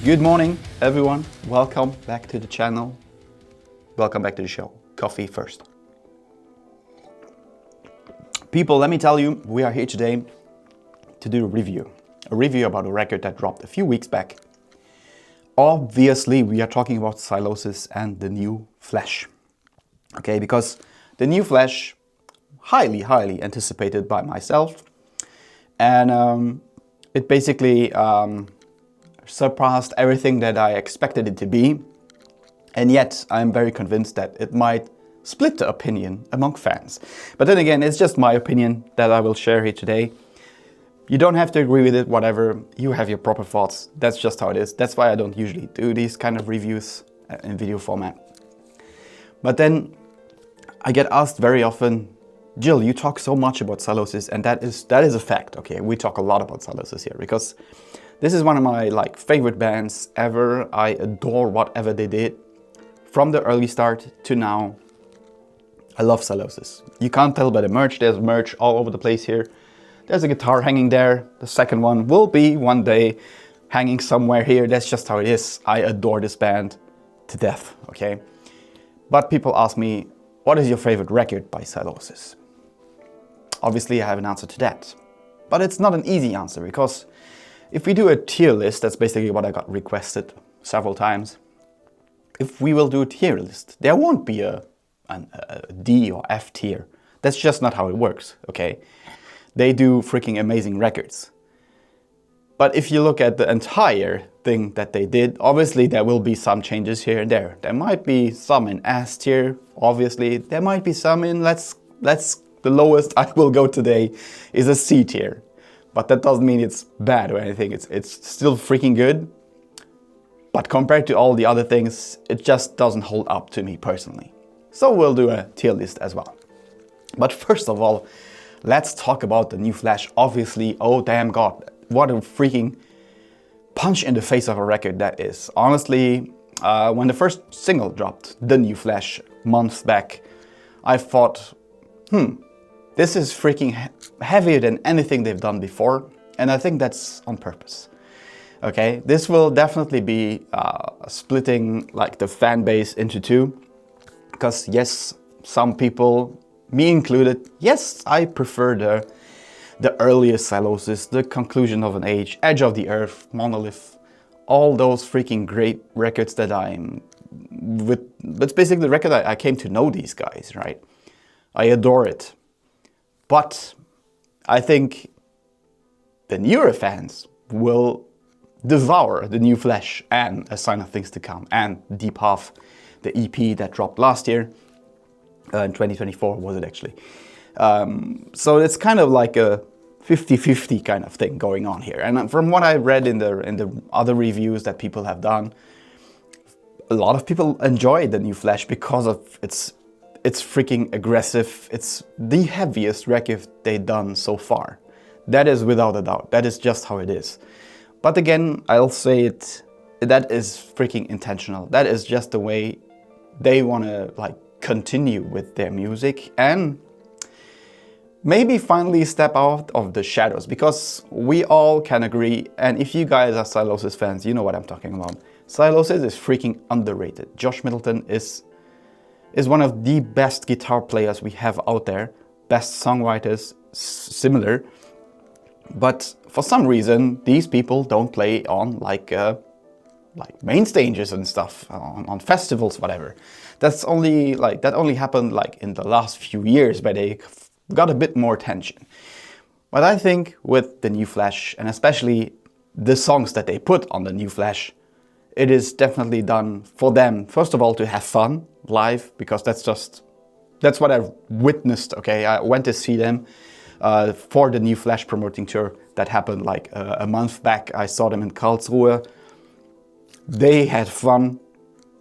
Good morning, everyone. Welcome back to the channel. Welcome back to the show. Coffee first. People, let me tell you, we are here today to do a review. A review about a record that dropped a few weeks back. Obviously, we are talking about Sylosis and the new Flash. Okay, because the new Flash, highly anticipated by myself. And it basically surpassed everything that I expected it to be. And yet, I'm very convinced that it might split the opinion among fans. But then again, it's just my opinion that I will share here today. You don't have to agree with it, whatever. You have your proper thoughts. That's just how it is. That's why I don't usually do these kind of reviews in video format. But then I get asked very often, Jill, you talk so much about Sylosis, and that is a fact. Okay, we talk a lot about Sylosis here because this is one of my favorite bands ever. I adore whatever they did from the early start to now. I love Sylosis. You can't tell by the merch. There's merch all over the place here. There's a guitar hanging there. The second one will be one day hanging somewhere here. That's just how it is. I adore this band to death, okay? But people ask me, what is your favorite record by Sylosis? Obviously, I have an answer to that. But it's not an easy answer because if we do a tier list, that's basically what I got requested several times. If we will do a tier list, there won't be a D or F tier. That's just not how it works, okay? They do freaking amazing records. But if you look at the entire thing that they did, obviously there will be some changes here and there. There might be some in S tier, obviously. There might be some in, the lowest I will go today is a C tier. But that doesn't mean it's bad or anything. It's still freaking good. But compared to all the other things, it just doesn't hold up to me personally. So we'll do a tier list as well. But first of all, let's talk about the new Flash. Obviously, oh damn god, what a freaking punch in the face of a record that is. Honestly, when the first single dropped, the new Flash, months back, I thought, this is freaking heavier than anything they've done before. And I think that's on purpose. Okay, this will definitely be splitting the fan base into two. Because yes, some people, me included, yes, I prefer the earliest Sylosis, the Conclusion of an Age, Edge of the Earth, Monolith, all those freaking great records that I'm with. That's basically the record I came to know these guys, right? I adore it. But I think the newer fans will devour the new Flash and A Sign of Things to Come and Deep Half, the EP that dropped last year. In 2024 was it actually. So it's kind of like a 50-50 kind of thing going on here. And from what I read in the other reviews that people have done, a lot of people enjoy the new Flash because of it's freaking aggressive. It's the heaviest record they've done so far. That is without a doubt. That is just how it is. But again, I'll say that is freaking intentional. That is just the way they want to continue with their music and maybe finally step out of the shadows, because we all can agree, and if you guys are Sylosis fans, you know what I'm talking about. Sylosis is freaking underrated. Josh Middleton is one of the best guitar players we have out there, best songwriters, similar. But for some reason, these people don't play on main stages and stuff, on festivals, whatever. That's only that only happened in the last few years, where they got a bit more attention. But I think with the new Flash, and especially the songs that they put on the new Flash, it is definitely done for them, first of all, to have fun live, because that's what I've witnessed, okay? I went to see them for the new Flash promoting tour that happened a month back. I saw them in Karlsruhe. They had fun.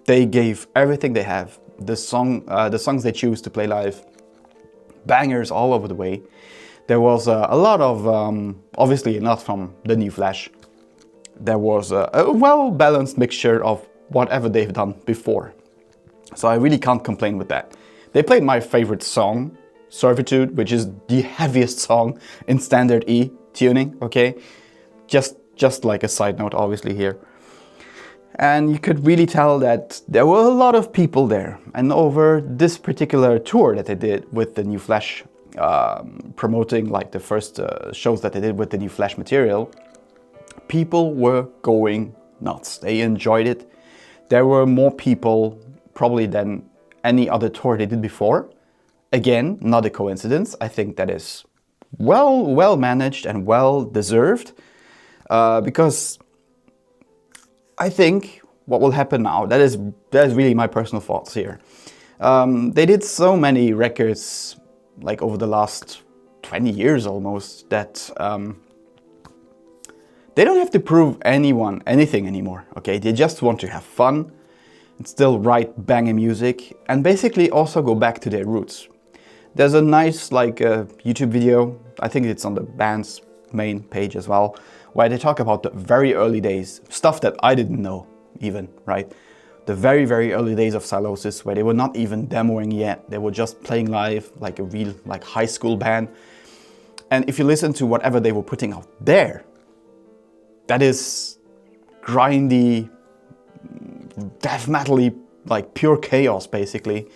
They gave everything they have. The songs they choose to play live, bangers all over the way. There was a lot of, obviously not from the new Flash. There was a well-balanced mixture of whatever they've done before. So I really can't complain with that. They played my favorite song, Servitude, which is the heaviest song in standard E tuning, okay? Just like a side note, obviously, here. And you could really tell that there were a lot of people there. And over this particular tour that they did with the new Flash, promoting like the first shows that they did with the new Flash material, people were going nuts. They enjoyed it. There were more people probably than any other tour they did before. Again, not a coincidence. I think that is well managed and well deserved, because I think what will happen now, that is really my personal thoughts here. They did so many records like over the last 20 years almost that they don't have to prove anyone anything anymore, okay? They just want to have fun and still write banging music and basically also go back to their roots. There's a nice like YouTube video, I think it's on the band's main page as well, where they talk about the very early days, stuff that I didn't know even, right? The very, very early days of Sylosis, where they were not even demoing yet. They were just playing live like a real like high school band. And if you listen to whatever they were putting out there, that is grindy, death metal-y, like pure chaos basically.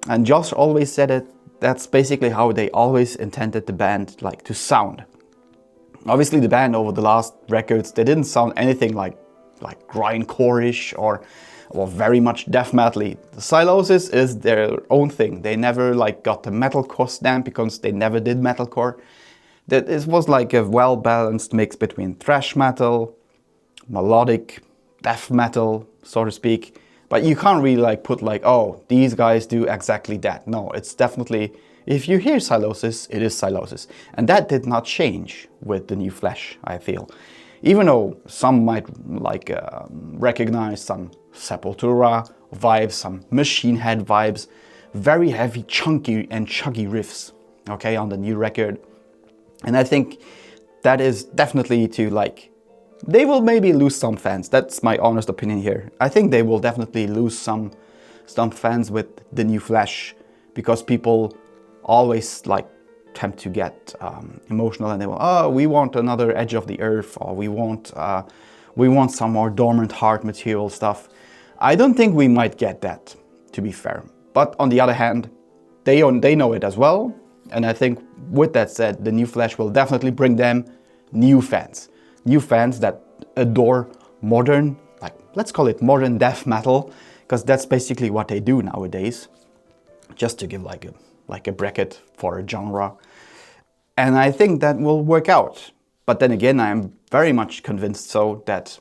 And Josh always said it, that's basically how they always intended the band like to sound. Obviously the band over the last records, they didn't sound anything like grindcore-ish or very much death metal-y. The Sylosis is their own thing. They never like got the metalcore stamp because they never did metalcore. That it was like a well-balanced mix between thrash metal, melodic death metal, so to speak. But you can't really like put like, oh, these guys do exactly that. No, it's definitely, if you hear Sylosis, it is Sylosis. And that did not change with the new Flash, I feel. Even though some might like recognize some Sepultura vibes, some Machine Head vibes, very heavy, chunky and chuggy riffs, okay, on the new record. And I think that is definitely to like, they will maybe lose some fans. That's my honest opinion here. I think they will definitely lose some fans with the new Flash, because people always like tend to get emotional and they will, oh, we want another Edge of the Earth, or we want some more Dormant Heart material stuff. I don't think we might get that, to be fair. But on the other hand, they know it as well. And I think with that said, the new Flash will definitely bring them new fans. New fans that adore modern, like let's call it modern death metal, because that's basically what they do nowadays. Just to give like a bracket for a genre. And I think that will work out. But then again, I am very much convinced so that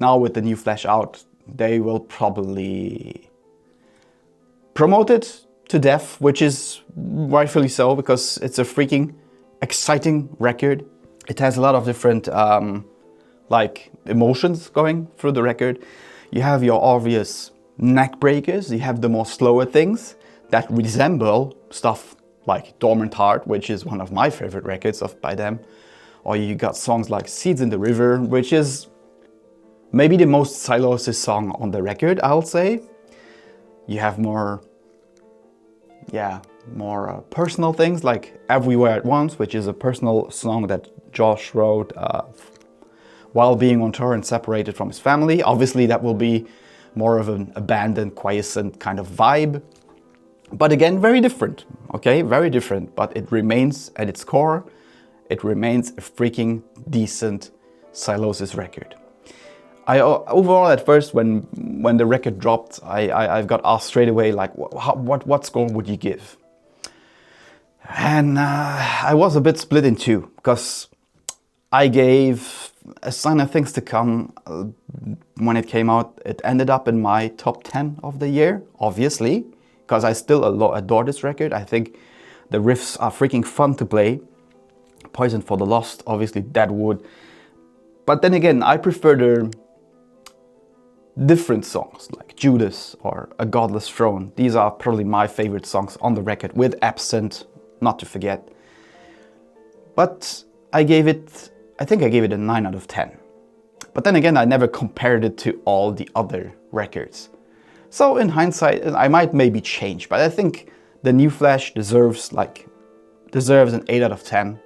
now with the new Flash out, they will probably promote it to death, which is rightfully so, because it's a freaking exciting record. It has a lot of different like emotions going through the record. You have your obvious neck breakers, you have the more slower things that resemble stuff like Dormant Heart, which is one of my favorite records by them. Or you got songs like Seeds in the River, which is maybe the most Sylosis song on the record, I'll say. You have more personal things like Everywhere at Once, which is a personal song that Josh wrote while being on tour and separated from his family. Obviously that will be more of an abandoned, quiescent kind of vibe. But again, very different, okay? Very different, but it remains at its core, it remains a freaking decent Sylosis record. Overall, at first, when the record dropped, I got asked straight away, like, what score would you give? And I was a bit split in two, because I gave A Sign of Things to Come when it came out. It ended up in my top 10 of the year, obviously, because I still adore this record. I think the riffs are freaking fun to play. Poison for the Lost, obviously Deadwood. But then again, I prefer the different songs like Judas or A Godless Throne. These are probably my favorite songs on the record, with Absent, not to forget. But I think I gave it a 9 out of 10. But then again, I never compared it to all the other records. So in hindsight, I might maybe change, but I think the new Flash deserves an 8 out of 10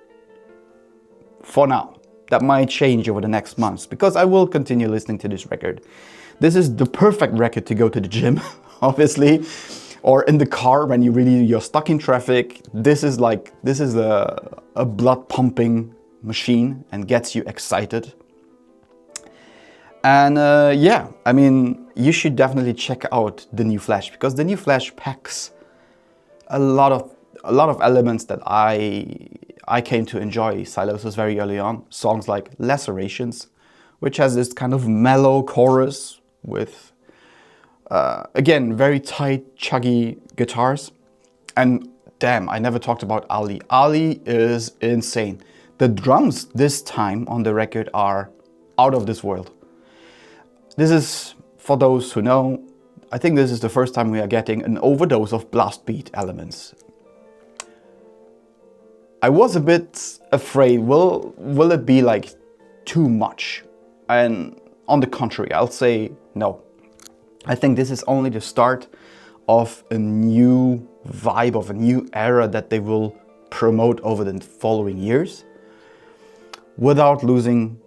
for now. that might change over the next months, because I will continue listening to this record. This is the perfect record to go to the gym, obviously, or in the car when you're stuck in traffic. This is a blood pumping machine and gets you excited. And yeah, I mean, you should definitely check out the new Flash, because the new Flash packs a lot of elements that I came to enjoy Sylosis very early on. Songs like Lacerations, which has this kind of mellow chorus with again very tight, chuggy guitars. And damn, I never talked about Ali. Ali is insane. The drums this time on the record are out of this world. This is, for those who know, I think this is the first time we are getting an overdose of blast beat elements. I was a bit afraid, will it be like too much? And on the contrary, I'll say no. I think this is only the start of a new vibe, of a new era that they will promote over the following years, without losing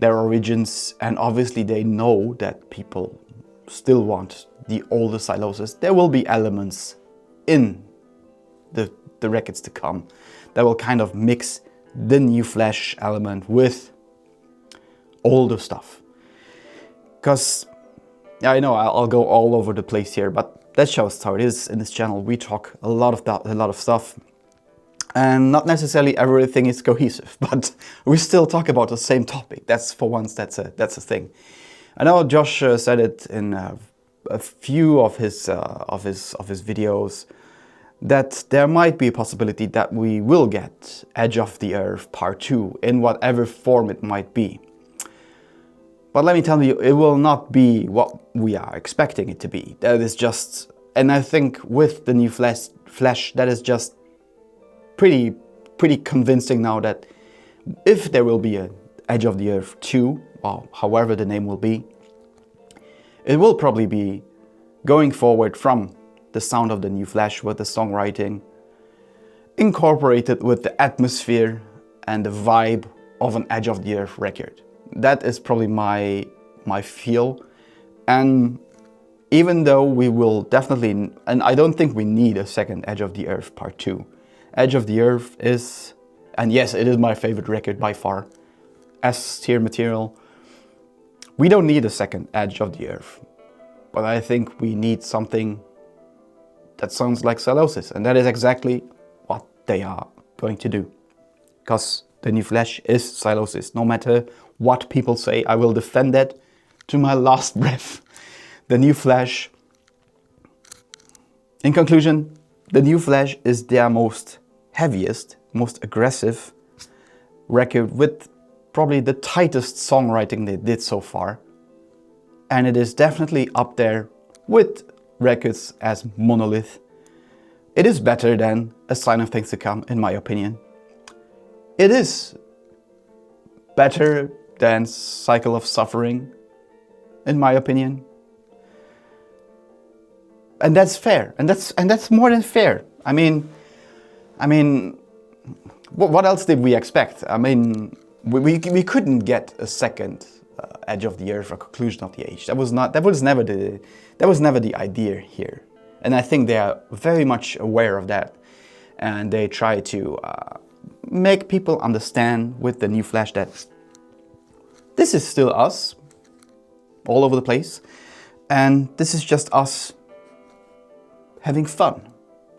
their origins. And obviously they know that people still want the older Sylosis. There will be elements in the records to come that will kind of mix the new Flash element with older stuff. Because, yeah, I know I'll go all over the place here, but that shows how it is in this channel. We talk a lot of stuff, and not necessarily everything is cohesive, but we still talk about the same topic. That's, for once, that's a thing. I know Josh said it in a few of his videos, that there might be a possibility that we will get Edge of the Earth Part 2 in whatever form it might be. But let me tell you, it will not be what we are expecting it to be. That is just, and I think with the new Flash, that is just pretty convincing now, that if there will be an Edge of the Earth 2, well, however the name will be, it will probably be going forward from the sound of the new Flash, with the songwriting incorporated with the atmosphere and the vibe of an Edge of the Earth record. That is probably my feel. And even though we will definitely, and I don't think we need a second Edge of the Earth Part 2. Edge of the Earth is, and yes, it is my favorite record by far, S tier material. We don't need a second Edge of the Earth, but I think we need something that sounds like Sylosis, and that is exactly what they are going to do. Because the new Flash is Sylosis. No matter what people say, I will defend that to my last breath. The new Flash, in conclusion, the new Flash is their most heaviest, most aggressive record, with probably the tightest songwriting they did so far. And it is definitely up there with records as Monolith. It is better than A Sign of Things to Come, in my opinion. It is better than Cycle of Suffering, in my opinion. And that's fair, and that's more than fair. I mean, what else did we expect? I mean, we couldn't get a second Edge of the Earth or Conclusion of the Age. That was never the idea here. And I think they are very much aware of that, and they try to make people understand with the new Flash that this is still us, all over the place, and this is just us having fun.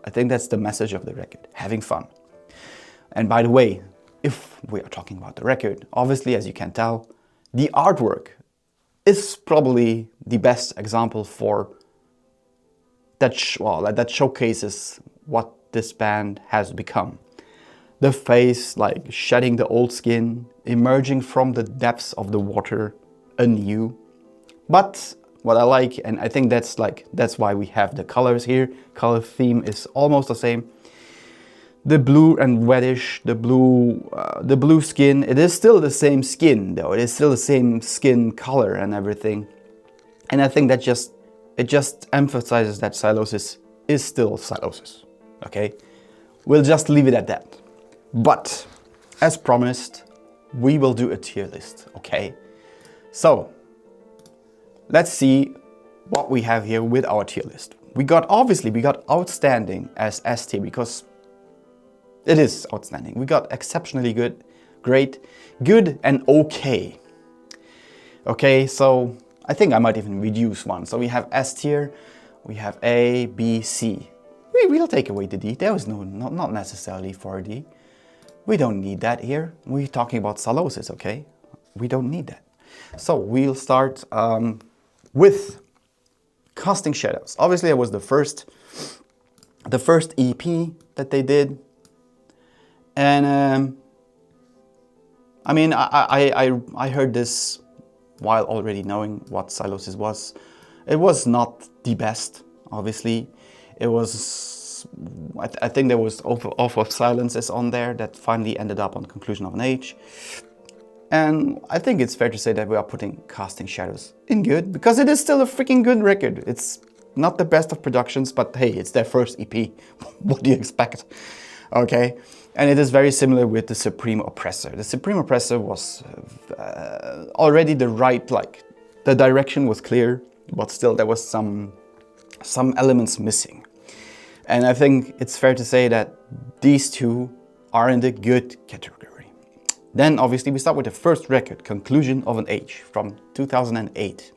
I think that's the message of the record, having fun. And by the way, if we are talking about the record, obviously, as you can tell, the artwork is probably the best example for that showcases what this band has become. The face, like shedding the old skin, emerging from the depths of the water anew. But what I like, and I think that's why we have the colors here. Color theme is almost the same. The blue and reddish, the blue skin. It is still the same skin, though. It is still the same skin color and everything. And I think that it just emphasizes that Sylosis is still Sylosis. Okay, we'll just leave it at that. But as promised, we will do a tier list, okay? So, let's see what we have here with our tier list. We got outstanding as S tier because it is outstanding. We got exceptionally good, great, good, and okay. Okay, so I think I might even reduce one. So we have S tier, we have A, B, C. We'll take away the D. There is not necessarily for a D. We don't need that here. We're talking about Sylosis, okay? We don't need that. So we'll start with Casting Shadows. Obviously, it was the first EP that they did, and I mean, I heard this while already knowing what Sylosis was. It was not the best, obviously. It was, I think there was Oath of Silences on there that finally ended up on Conclusion of an Age. And I think it's fair to say that we are putting Casting Shadows in good, because it is still a freaking good record. It's not the best of productions, but hey, it's their first EP. What do you expect? Okay, and it is very similar with the Supreme Oppressor. The Supreme Oppressor was already the right, like, the direction was clear, but still there was some elements missing. And I think it's fair to say that these two are in the good category. Then obviously we start with the first record, Conclusion of an Age, from 2008.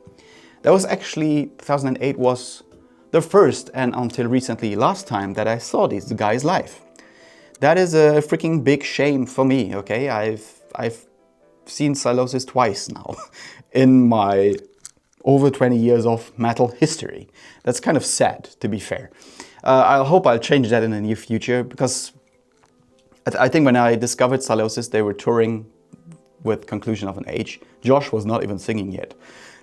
That was actually, 2008 was the first and until recently last time that I saw these guys live. That is a freaking big shame for me, okay? I've seen Sylosis twice now in my over 20 years of metal history. That's kind of sad, to be fair. I hope I'll change that in the near future, because I think when I discovered Sylosis, they were touring with Conclusion of an Age. Josh was not even singing yet.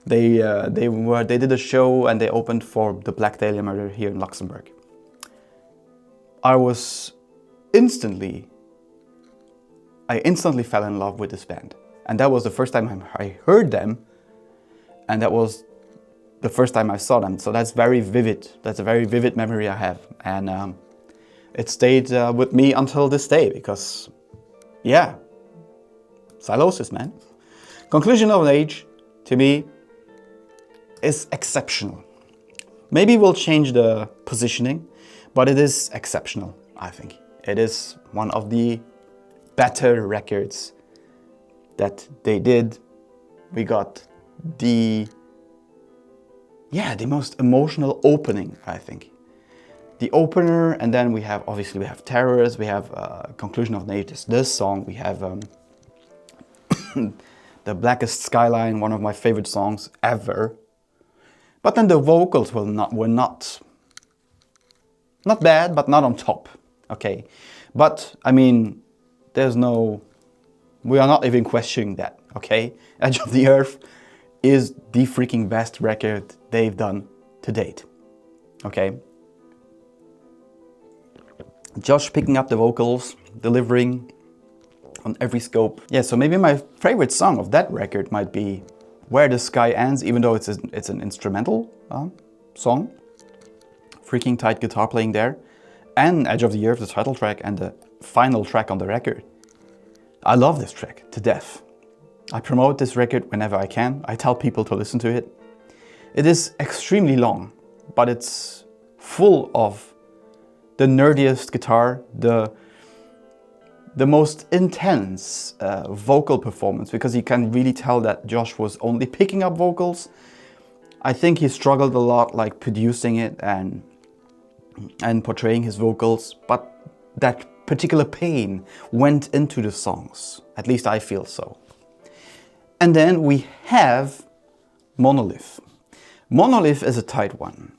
They did a show and they opened for the Black Dahlia Murder here in Luxembourg. I instantly fell in love with this band, and that was the first time I heard them, and that was the first time I saw them. So that's very vivid. That's a very vivid memory I have, and it stayed with me until this day, because yeah, Sylosis, man. Conclusion of an Age, to me, is exceptional. Maybe we'll change the positioning, but it is exceptional, I think. It is one of the better records that they did. We got the most emotional opening, I think. The opener, and then we have Terrors, we have Conclusion of an Age, this song, we have The Blackest Skyline, one of my favorite songs ever. But then the vocals were not bad, but not on top. Okay, but I mean, we are not even questioning that. Okay, Edge of the Earth is the freaking best record they've done to date. Okay, Josh picking up the vocals, delivering on every scope. Yeah, so maybe my favorite song of that record might be Where the Sky Ends, even though it's an instrumental song. Freaking tight guitar playing there. And Edge of the Earth, the title track, and the final track on the record. I love this track to death. I promote this record whenever I can. I tell people to listen to it. It is extremely long, but it's full of the nerdiest guitar, the most intense vocal performance, because you can really tell that Josh was only picking up vocals. I think he struggled a lot, like producing it and portraying his vocals, but that particular pain went into the songs. At least I feel so. And then we have Monolith. Monolith is a tight one.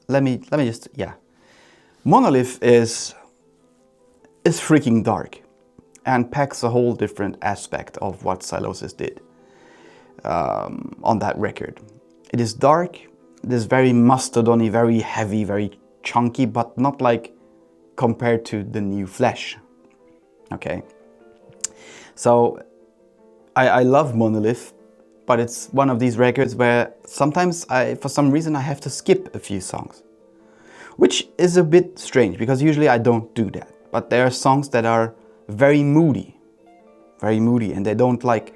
Let me just, yeah. Monolith is freaking dark and packs a whole different aspect of what Sylosis did on that record. It is dark, it is very mastodon-y, very heavy, very chunky, but not like compared to the New Flesh. Okay, so I love Monolith, but it's one of these records where sometimes for some reason I have to skip a few songs. which is a bit strange because usually I don't do that. But there are songs that are very moody, and they don't like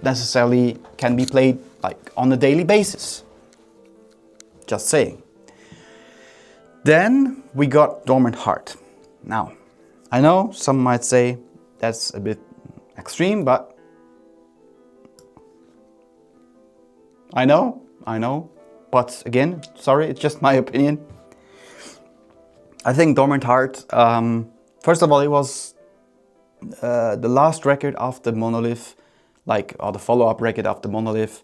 necessarily can be played like on a daily basis. Just saying. Then we got Dormant Heart. Now, I know some might say that's a bit extreme, but I know, but again, sorry, it's just my opinion. I think Dormant Heart, first of all, it was the last record after Monolith, or the follow-up record after Monolith,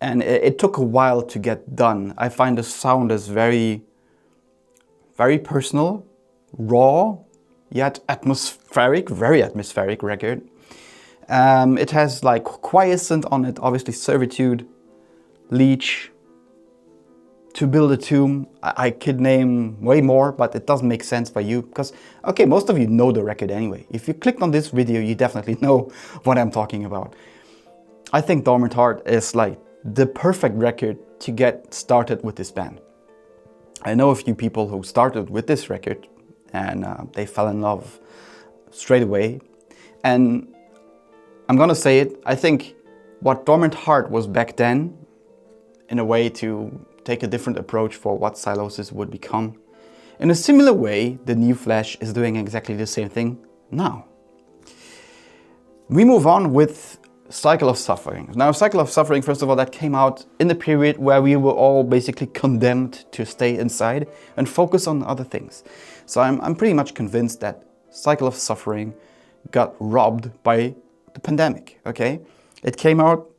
and it took a while to get done. I find the sound is very, very personal, raw, yet atmospheric, very atmospheric record. It has like Quiescent on it, obviously Servitude, Leech, To Build a Tomb. I could name way more, but it doesn't make sense for you because, okay, most of you know the record anyway. If you clicked on this video, you definitely know what I'm talking about. I think Dormant Heart is like the perfect record to get started with this band. I know a few people who started with this record and they fell in love straight away. And I'm gonna say it, I think what Dormant Heart was back then, in a way to take a different approach for what Sylosis would become. In a similar way, the New Flesh is doing exactly the same thing now. We move on with Cycle of Suffering. Now, Cycle of Suffering, first of all, that came out in the period where we were all basically condemned to stay inside and focus on other things. So I'm pretty much convinced that Cycle of Suffering got robbed by the pandemic, okay? It came out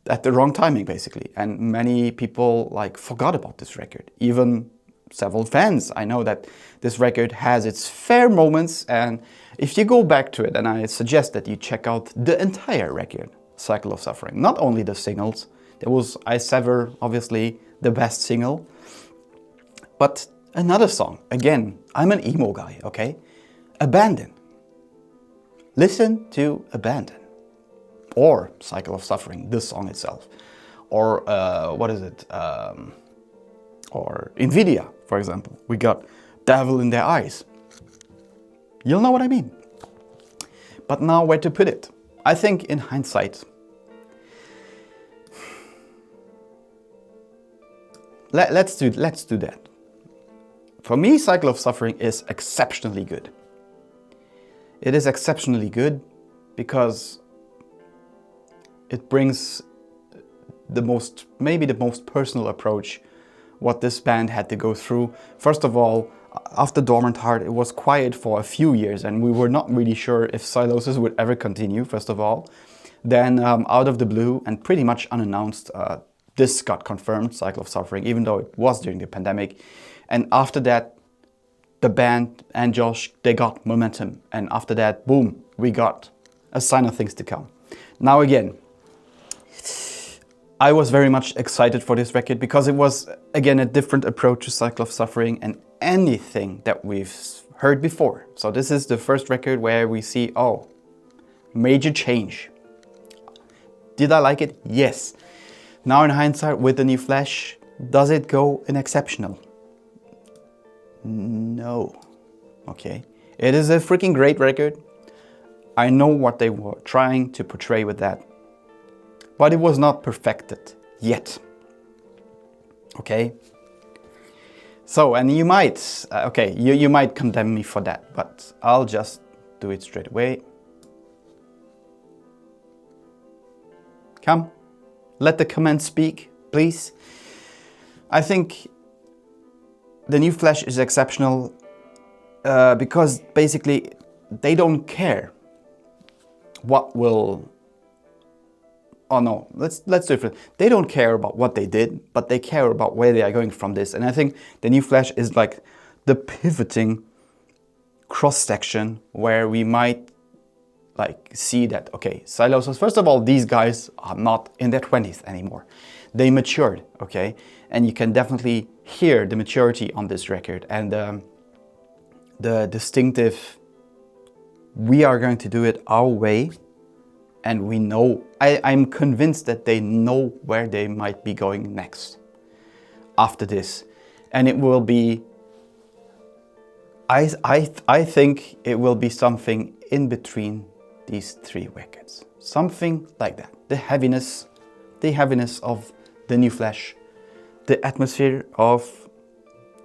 at the wrong timing, basically, and many people like forgot about this record. Even several fans. I know that this record has its fair moments, and if you go back to it, and I suggest that you check out the entire record, Cycle of Suffering, not only the singles. There was I Sever, obviously the best single, but another song. Again, I'm an emo guy, okay? Abandon. Listen to Abandon. Or Cycle of Suffering, the song itself. Or what is it? Or Nvidia, for example. We got Devil in Their Eyes. You'll know what I mean. But now where to put it? I think in hindsight, let's do that. For me, Cycle of Suffering is exceptionally good. It is exceptionally good because it brings maybe the most personal approach what this band had to go through. First of all, after Dormant Heart, it was quiet for a few years and we were not really sure if Sylosis would ever continue, first of all. Then out of the blue and pretty much unannounced, this got confirmed, Cycle of Suffering, even though it was during the pandemic. And after that, the band and Josh, they got momentum. And after that, boom, we got a sign of things to come. Now again, I was very much excited for this record because it was, again, a different approach to Cycle of Suffering and anything that we've heard before. So this is the first record where we see, oh, major change. Did I like it? Yes. Now in hindsight, with the New Flesh, does it go in exceptional? No. Okay. It is a freaking great record. I know what they were trying to portray with that. But it was not perfected yet. Okay? So, and you might, you might condemn me for that, but I'll just do it straight away. Come, let the comments speak, please. I think the New Flesh is exceptional because basically they don't care what will... Oh no, let's do it. They don't care about what they did, but they care about where they are going from this. And I think the New Flesh is like the pivoting cross-section where we might like see that, okay, Sylosis, first of all, these guys are not in their 20s anymore. They matured, okay? And you can definitely hear the maturity on this record and the distinctive, we are going to do it our way. And we know, I'm convinced that they know where they might be going next after this. And it will be, I think it will be something in between these three records. Something like that. The heaviness of the New Flesh, the atmosphere of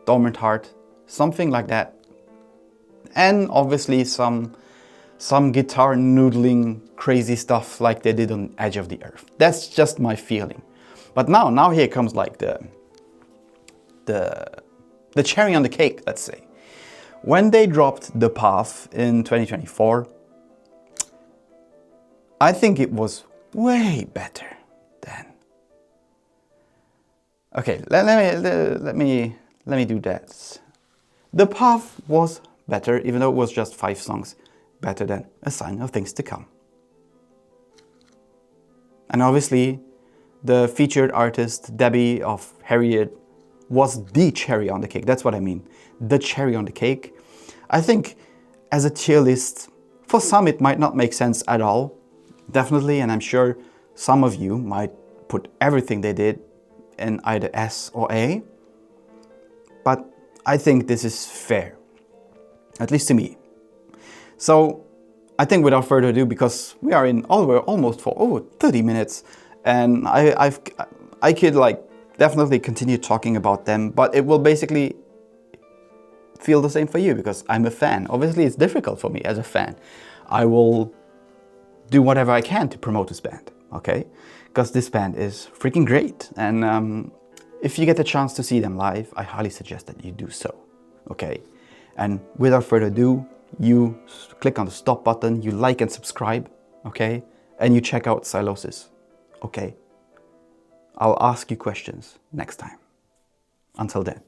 Dormant Heart, something like that. And obviously some guitar noodling crazy stuff like they did on Edge of the Earth. That's just my feeling. But now here comes like the cherry on the cake, let's say. When they dropped The Path in 2024, I think it was way better then. Okay, let me do that. The Path was better, even though it was just 5 songs, better than A Sign of Things to Come. And obviously, the featured artist, Debbie of Harriet, was the cherry on the cake. That's what I mean. The cherry on the cake. I think as a tier list, for some it might not make sense at all. Definitely, and I'm sure some of you might put everything they did in either S or A. But I think this is fair, at least to me. So I think without further ado, because we're almost for over 30 minutes, and I could like definitely continue talking about them, but it will basically feel the same for you because I'm a fan. Obviously, it's difficult for me as a fan. I will do whatever I can to promote this band, okay? Because this band is freaking great, and if you get the chance to see them live, I highly suggest that you do so, okay? And without further ado, you click on the stop button, you like and subscribe, okay? And you check out Sylosis, okay? I'll ask you questions next time. Until then.